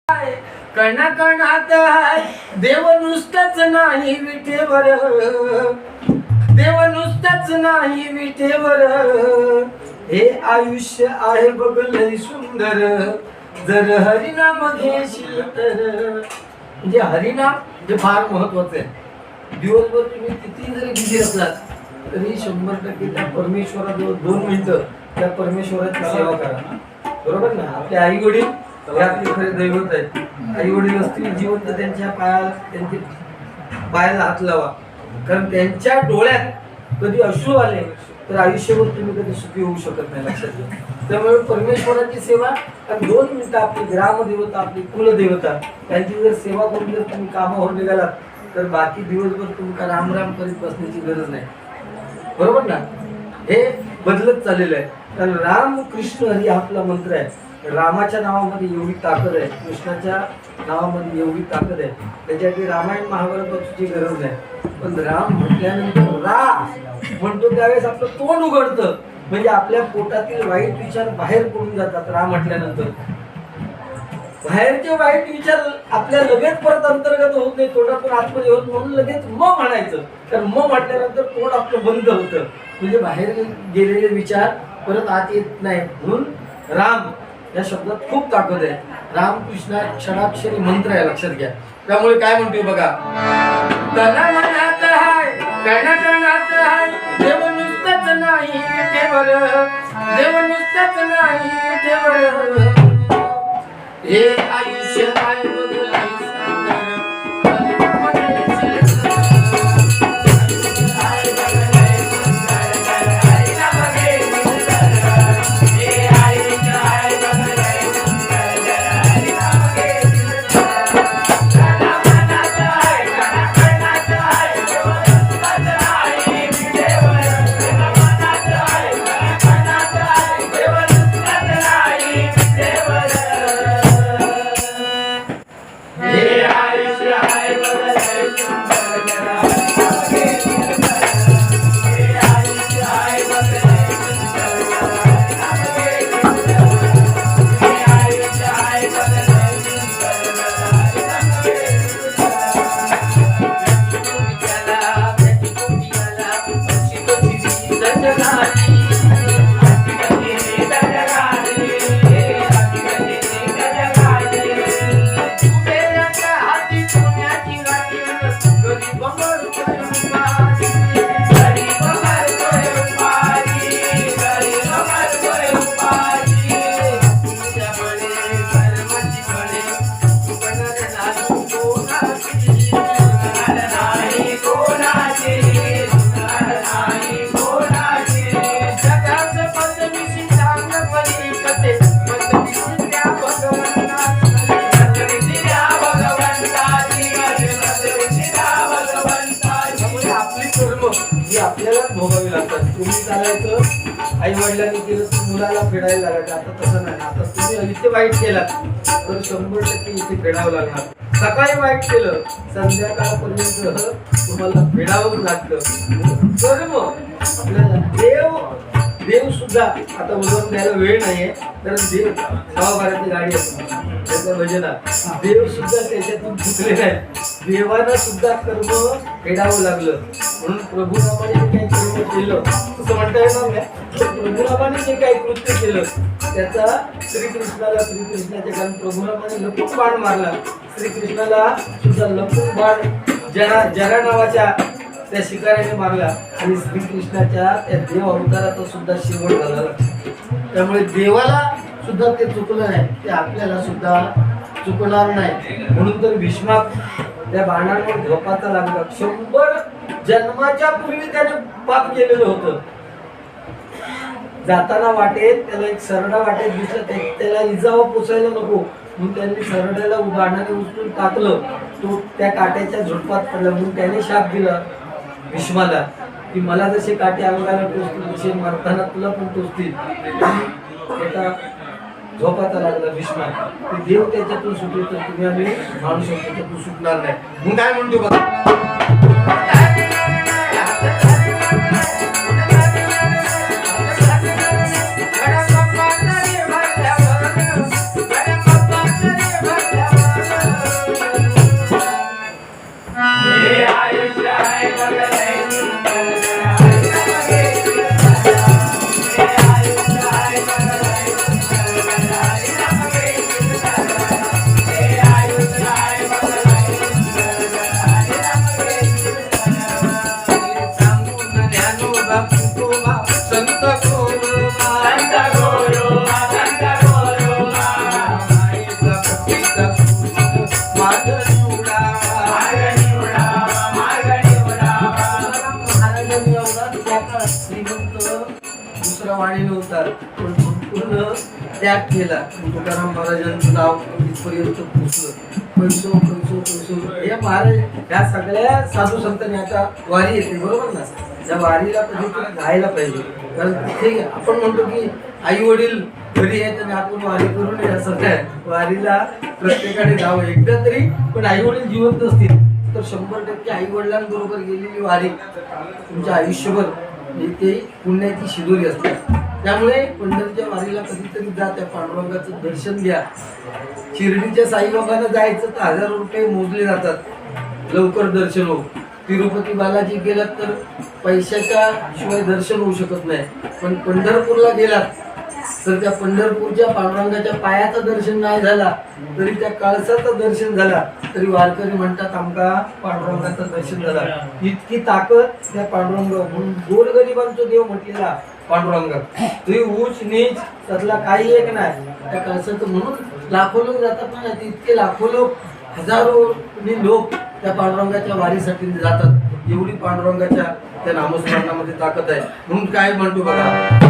कणाकणात आहे देव नुसताच नाही विठेवर, देव नुसताच नाही विठेवर, हे आयुष्य आहे बघ लय सुंदर, जर हरिनाम घेशील तर. म्हणजे हरिनाम जे फार महत्वाचं आहे. दिवसभर तुम्ही किती जरी बिझी असलात तरी 100% त्या परमेश्वराजवळ 2 मिनिटं त्या परमेश्वराची सेवा करा. बरोबर ना. आपले आई वडील आपले खरे दैवत आहेत. आई वडील असतील जिवंत त्यांच्या पायाला हात लावा, कारण त्यांच्या डोळ्यात कधी अश्रू आले तर आयुष्यभर तुम्ही कधी सुखी होऊ शकत नाही. लक्षात घ्या. त्यामुळे परमेश्वराची सेवा आणि 2 मिनिटं आपली ग्रामदेवता आपली कुलदेवता त्यांची जर सेवा करून जर तुम्ही कामावर निघालात तर बाकी दिवसभर तुम्हाला राम राम करीत बसण्याची गरज नाही. बरोबर ना. हे बदलत चाललेलं आहे. कारण राम कृष्ण हरी आपला मंत्र आहे. रामाच्या नावामध्ये एवढी ताकद आहे, कृष्णाच्या नावामध्ये एवढी ताकद आहे, त्याच्यासाठी रामायण महाभारत वाचूची गरज नाही. पण राम म्हटल्यानंतर रा म्हणतो त्यावेळेस आपलं तोंड उघडतं. म्हणजे आपल्या पोटातील वाईट विचार बाहेर पडून जातात. राम म्हटल्यानंतर बाहेरचे वाईट विचार आपल्या लगेच परत अंतर्गत होत नाही, तोंडातून आतमध्ये होत, म्हणून लगेच म म्हणायचं. तर म म्हटल्यानंतर तोंड आपलं बंद होतं. म्हणजे बाहेर गेलेले विचार परत आत येत नाही. म्हणून राम या शब्दात खूप ताकद आहे. रामकृष्ण क्षणाक्षरी मंत्र आहे. लक्षात घ्या. त्यामुळे काय म्हणतोय बघा, तनामनात आहे कणाकणात आहे देव नुसताच नाही विठेवर, देव नुसताच नाही विठेवर, हे आयुष्य आहे बघ लय सुंदर. आपल्याला भोगावी लागतात. तुम्ही चालायचं आई वडिलांनी केलं मुलाला फेडायला लागायचं. आता तसं नाही. आता तुम्ही इथे वाईट केलात तर 100% इथे फेडावं लागणार. सकाळी वाईट केलं संध्याकाळपर्यंत तुम्हाला फेडावं लागतं. तर मग आपल्याला देव सुद्धा आता उदाहरण द्यायला वेळ नाहीये, तर देव हवाबाराची गाडी असते त्याचं भजनात देव सुद्धा त्याच्यातून चुकले नाही. देवाला सुद्धा कर्म फेडावं लागलं. म्हणून प्रभुरामाने जे काही कर्म केलं तसं म्हणता येणार नाही. प्रभुरामाने जे काही कृत्य केलं त्याचा श्रीकृष्णाच्या कारण प्रभुरामाने लपून बाण मारला. श्रीकृष्णाला सुद्धा लपून बाण जरा नावाच्या त्या शिकाऱ्याने मारला आणि श्रीकृष्णाच्या त्या देव अवताराचा सुद्धा शेवट झाला. त्यामुळे देवाला सुद्धा ते चुकलं नाही, ते आपल्याला सुद्धा चुकणार नाही. म्हणून तर भीष्माक त्या बाणांवर झोपाचा लागला. 100 जन्माच्या पूर्वी त्याने पाप केलेलं होतं. जाताना वाटेत त्याला एक सरडा वाटेत दिसला, त्याला इजावा पोचायला नको म्हणून त्यांनी सरड्याला बाणाने उचलून टाकलं. तो त्या काट्याच्या झोडपात पडला. म्हणून त्याने शाप दिला भीष्माला की मला जसे काटे अंगाला टोचतील तसे मरताना तुला पण टोचतील. त्याचा झोपाचा लागला भीष्मा. देव त्याच्यातून सुटले तर तुम्ही आम्ही माणूस त्याच्यातून सुटणार नाही. मग काय म्हणतो बघा, त्याग केला. तुकाराम महाराजांचं नाव इथपर्यंत पोचलं. पैसो पैसो पैसो हे महाराज ह्या सगळ्या साधू संतांनी आता वारी येते बरोबर ना, त्या वारीला कधीतरी जायला पाहिजे. कारण तिथे आपण म्हणतो की आई वडील घरी आहेत आणि आपण वारी करून असं काय, वारीला प्रत्येकाने जावं एकदा तरी. पण आई वडील जिवंत असतील तर 100% आई वडिलांबरोबर गेलेली वारी तुमच्या आयुष्यभर ते पुण्याची शिदोरी असते. त्यामुळे पंढरीच्या वारीला कधीतरी जा, त्या पांडुरंगाचं दर्शन घ्या. शिर्डीच्या साईबाबांना जायचं तर 1000 रुपये मोजले जातात, लवकर दर्शन हो. तिरुपती बालाजी गेलात तर पैशाच्या शिवाय दर्शन होऊ शकत नाही. पण पंढरपूरला गेलात तर त्या पंढरपूरच्या पांडुरंगाच्या पायाचं दर्शन नाही झाला तरी त्या कळसाचं दर्शन झाला तरी वारकरी म्हणतात आमका पांडुरंगाचं दर्शन झाला. इतकी ताकद त्या पांडुरंग, म्हणून गोरगरिबांचा देव म्हटलेला पांडुरंग. तुझी उच नीच त्यातला काही एक नाही त्या कळसाचं. म्हणून लाखो लोक जातात ना, इतके लाखो लोक, हजारो लोक त्या पांडुरंगाच्या वारीसाठी जातात. एवढी पांडुरंगाच्या त्या नामस्मरणामध्ये ताकद आहे. म्हणून काय म्हणतो बघा,